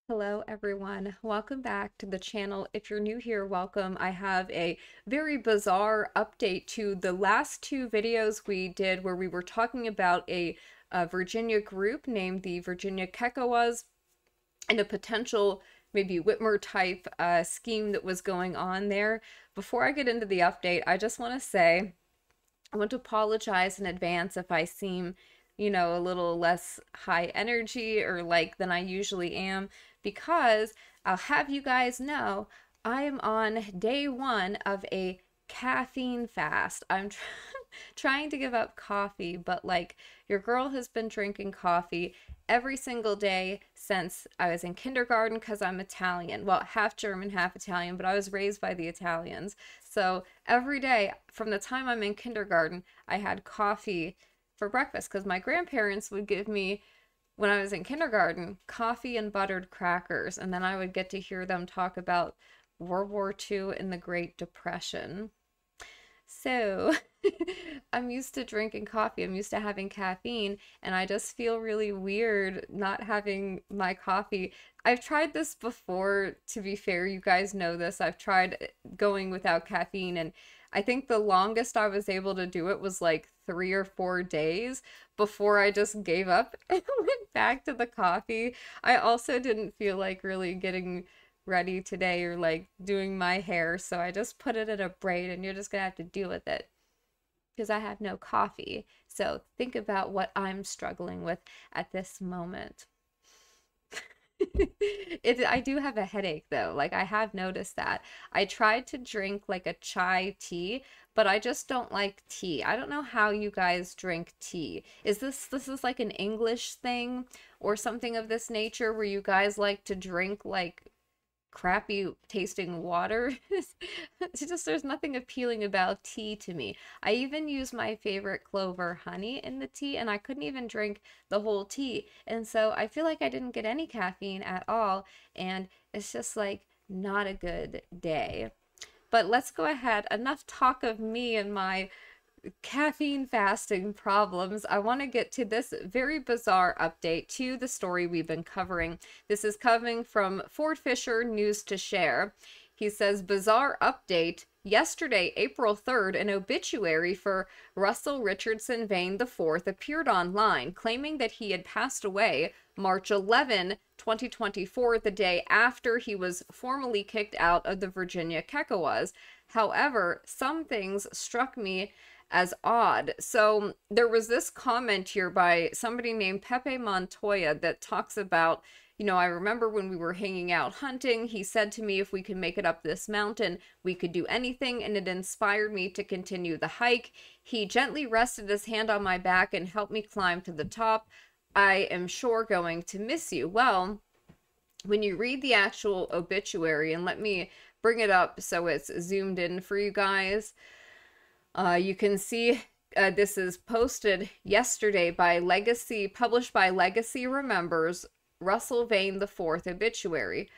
Hello everyone, welcome back to the channel. If you're new here, welcome. I have a very bizarre update to the last two videos we did where we were talking about a Virginia group named the Virginia Kekoas and a potential maybe Whitmer type scheme that was going on there. Before I get into the update, I just want to say I want to apologize in advance if I seem, a little less high energy or like than I usually am, because I'll have you guys know I am on day one of a caffeine fast. I'm trying to give up coffee, but like your girl has been drinking coffee every single day since I was in kindergarten because I'm Italian. Well, half German, half Italian, but I was raised by the Italians. So every day from the time I'm in kindergarten, I had coffee for breakfast because my grandparents would give me, when I was in kindergarten, coffee and buttered crackers. And then I would get to hear them talk about World War II and the Great Depression. So I'm used to drinking coffee. I'm used to having caffeine, and I just feel really weird not having my coffee. I've tried this before, to be fair. You guys know this. I've tried going without caffeine, and I think the longest I was able to do it was like 3 or 4 days before I just gave up and went back to the coffee. I also didn't feel like really getting ready today or like doing my hair, so I just put it in a braid, and you're just gonna have to deal with it because I have no coffee. So think about what I'm struggling with at this moment. I do have a headache though. Like I have noticed that. I tried to drink like a chai tea, but I just don't like tea. I don't know how you guys drink tea. This is like an English thing or something of this nature where you guys like to drink like crappy tasting water? It's just, there's nothing appealing about tea to me. I even use my favorite clover honey in the tea, and I couldn't even drink the whole tea. And so I feel like I didn't get any caffeine at all, and it's just like not a good day. But let's go ahead. Enough talk of me and my caffeine fasting problems. I want to get to this very bizarre update to the story we've been covering. This is coming from Ford Fischer News to Share. He says, bizarre update. Yesterday, April 3rd, an obituary for Russell Richardson Vane IV appeared online, claiming that he had passed away March 11, 2024, the day after he was formally kicked out of the Virginia Kekoas. However, some things struck me as odd. So there was this comment here by somebody named Pepe Montoya that talks about, I remember when we were hanging out hunting, he said to me if we could make it up this mountain, we could do anything, and it inspired me to continue the hike. He gently rested his hand on my back and helped me climb to the top. I am sure going to miss you. Well, when you read the actual obituary, and let me bring it up so it's zoomed in for you guys, you can see this is posted yesterday by Legacy, published by Legacy Remembers, Russell Vane IV obituary.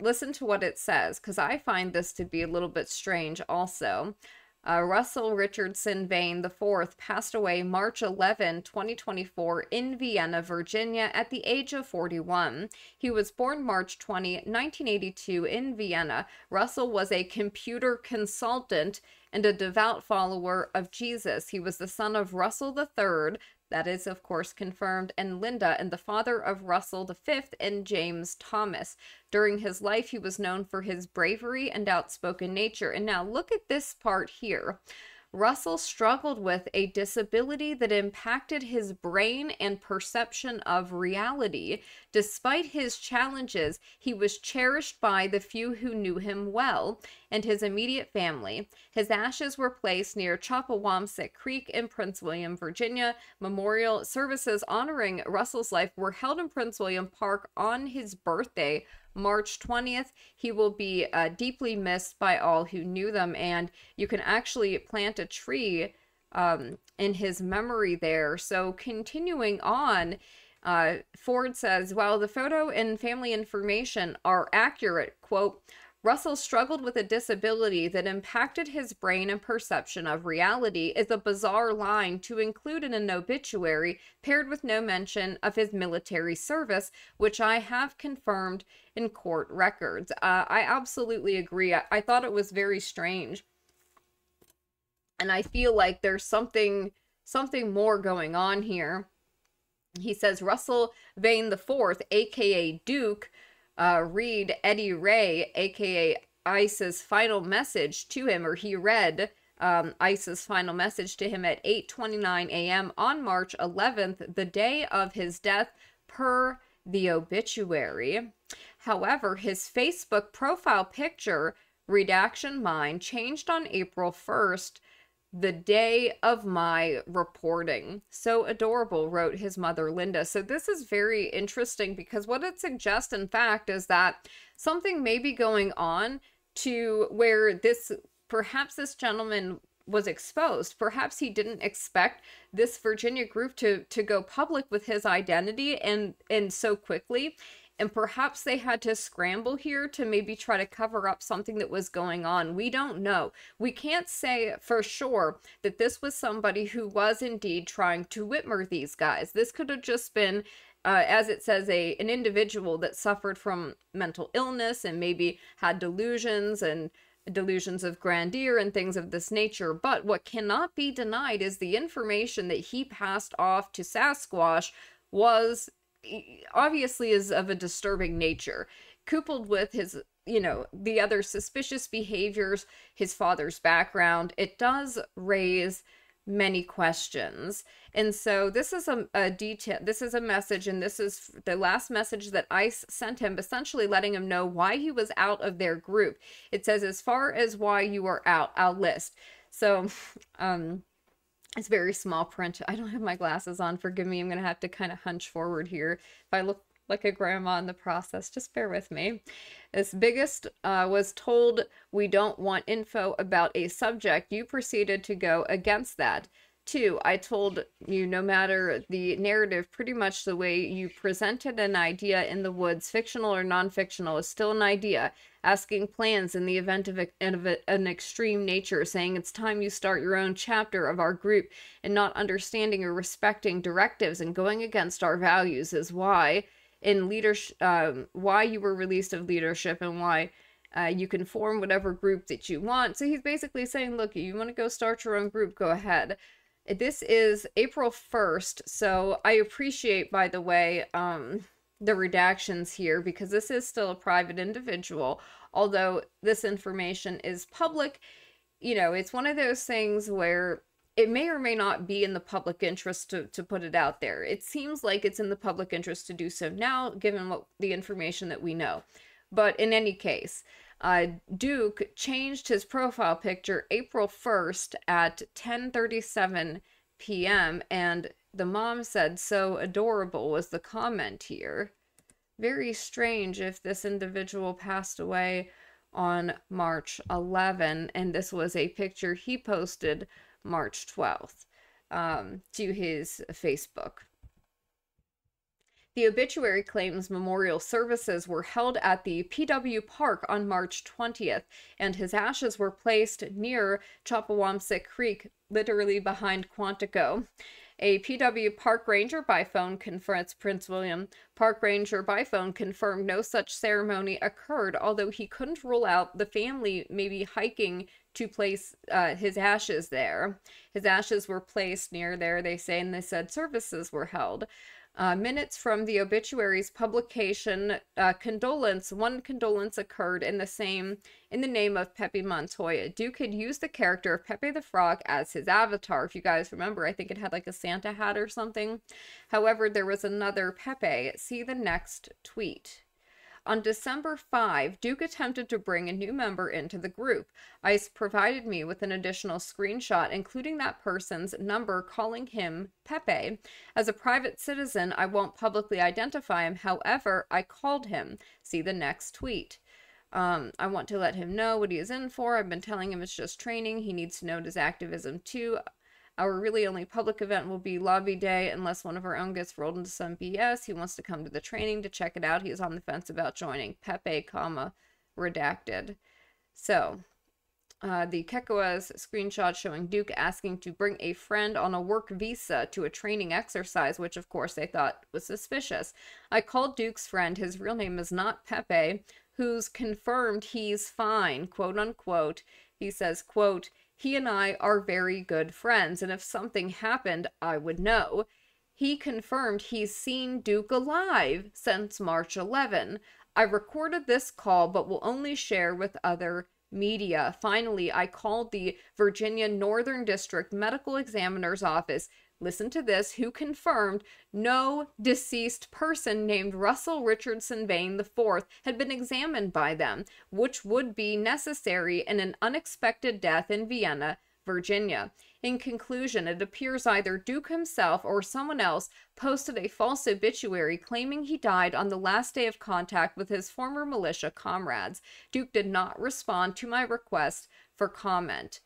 Listen to what it says, because I find this to be a little bit strange also. Russell Richardson Vane IV passed away March 11, 2024 in Vienna, Virginia at the age of 41. He was born March 20, 1982 in Vienna. Russell was a computer consultant and a devout follower of Jesus. He was the son of Russell III, that is, of course, confirmed, and Linda, and the father of Russell V and James Thomas. During his life, he was known for his bravery and outspoken nature. And now look at this part here. Russell struggled with a disability that impacted his brain and perception of reality. Despite his challenges, he was cherished by the few who knew him well and his immediate family. His ashes were placed near Chapawamsett Creek in Prince William, Virginia. Memorial services honoring Russell's life were held in Prince William Park on his birthday, March 20th. He will be deeply missed by all who knew them, and you can actually plant a tree in his memory there. So continuing on, Ford says, while the photo and family information are accurate, quote, Russell struggled with a disability that impacted his brain and perception of reality is a bizarre line to include in an obituary, paired with no mention of his military service, which I have confirmed in court records. I absolutely agree. I thought it was very strange. And I feel like there's something more going on here. He says Russell Vane IV, aka Duke, read Eddie Ray, aka Ice's final message to him, or he read Ice's final message to him at 8:29 a.m. on March 11th, the day of his death, per the obituary. However, his Facebook profile picture, redaction mine, changed on April 1st, the day of my reporting. So adorable, wrote his mother, Linda. So this is very interesting because what it suggests, in fact, is that something may be going on to where perhaps this gentleman was exposed. Perhaps he didn't expect this Virginia group to go public with his identity and so quickly. And perhaps they had to scramble here to maybe try to cover up something that was going on. We don't know. We can't say for sure that this was somebody who was indeed trying to Whitmer these guys. This could have just been, as it says, an individual that suffered from mental illness and maybe had delusions of grandeur and things of this nature. But what cannot be denied is the information that he passed off to Sasquatch was obviously is of a disturbing nature, coupled with his, the other suspicious behaviors, his father's background. It does raise many questions. And so this is this is a message, and this is the last message that ICE sent him, essentially letting him know why he was out of their group. It says, as far as why you are out, I'll list. So, it's very small print. I don't have my glasses on. Forgive me. I'm going to have to kind of hunch forward here. If I look like a grandma in the process, just bear with me. This biggest was told we don't want info about a subject. You proceeded to go against that. 2, I told you no matter the narrative, pretty much the way you presented an idea in the woods, fictional or non-fictional, is still an idea. Asking plans in the event of an extreme nature, saying it's time you start your own chapter of our group, and not understanding or respecting directives and going against our values is why in leadership, why you were released of leadership, and why you can form whatever group that you want. So he's basically saying, look, you want to go start your own group, go ahead. This is April 1st, so I appreciate, by the way, the redactions here, because this is still a private individual. Although this information is public, it's one of those things where it may or may not be in the public interest to put it out there. It seems like it's in the public interest to do so now, given the information that we know. But in any case, Duke changed his profile picture April 1st at 10:37 p.m. and the mom said, so adorable was the comment here. Very strange if this individual passed away on March 11, and this was a picture he posted March 12th to his Facebook. The obituary claims memorial services were held at the PW Park on March 20th, and his ashes were placed near Chapawamsik Creek, literally behind Quantico. A PW Park Ranger by phone confronts Prince William. Park Ranger by phone confirmed no such ceremony occurred, although he couldn't rule out the family maybe hiking to place his ashes there. His ashes were placed near there, they say, and they said services were held. Minutes from the obituary's publication, one condolence occurred in the name of Pepe Montoya. Duke had used the character of Pepe the Frog as his avatar. If you guys remember, I think it had like a Santa hat or something. However, there was another Pepe. See the next tweet. On December 5, Duke attempted to bring a new member into the group. ICE provided me with an additional screenshot, including that person's number calling him Pepe. As a private citizen, I won't publicly identify him. However, I called him. See the next tweet. I want to let him know what he is in for. I've been telling him it's just training. He needs to note his activism too. Our really only public event will be lobby day unless one of our own gets rolled into some BS. He wants to come to the training to check it out. He is on the fence about joining. Pepe, redacted. So, the Kekoas screenshot showing Duke asking to bring a friend on a work visa to a training exercise, which of course they thought was suspicious. I called Duke's friend, his real name is not Pepe, who's confirmed he's fine, quote unquote. He says, quote, he and I are very good friends, and if something happened, I would know. He confirmed he's seen Duke alive since March 11. I recorded this call, but will only share with other media. Finally, I called the Virginia Northern District Medical Examiner's Office. Listen to this, who confirmed no deceased person named Russell Richardson Vane IV had been examined by them, which would be necessary in an unexpected death in Vienna, Virginia. In conclusion, it appears either Duke himself or someone else posted a false obituary claiming he died on the last day of contact with his former militia comrades. Duke did not respond to my request for comment.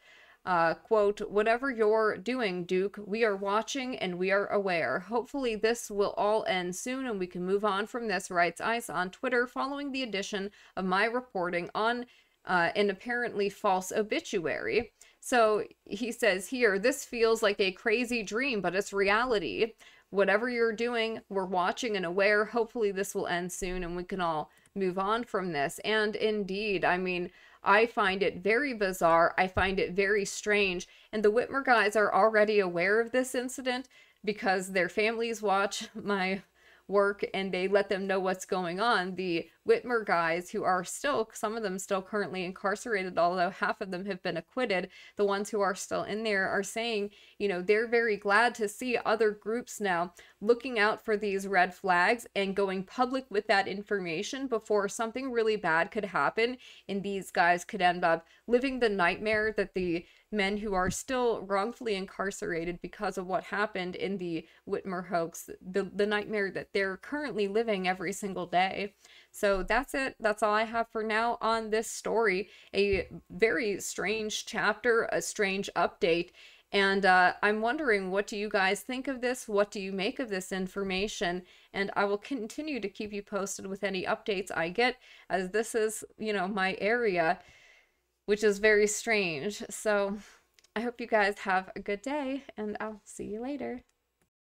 Quote, whatever you're doing, Duke, we are watching and we are aware. Hopefully this will all end soon and we can move on from this, writes Ice on Twitter following the addition of my reporting on an apparently false obituary. So he says here, this feels like a crazy dream, but it's reality. Whatever you're doing, we're watching and aware. Hopefully this will end soon and we can all move on from this. And indeed, I mean, I find it very bizarre. I find it very strange. And the Whitmer guys are already aware of this incident because their families watch my work and they let them know what's going on. The Whitmer guys, who are still, some of them still currently incarcerated, although half of them have been acquitted, the ones who are still in there are saying, you know, they're very glad to see other groups now looking out for these red flags and going public with that information before something really bad could happen and these guys could end up living the nightmare that the men who are still wrongfully incarcerated because of what happened in the Whitmer hoax, the nightmare that they're currently living every single day. So that's it. That's all I have for now on this story. A very strange chapter, a strange update. And I'm wondering, what do you guys think of this? What do you make of this information? And I will continue to keep you posted with any updates I get, as this is, you know, my area, which is very strange. So I hope you guys have a good day, and I'll see you later.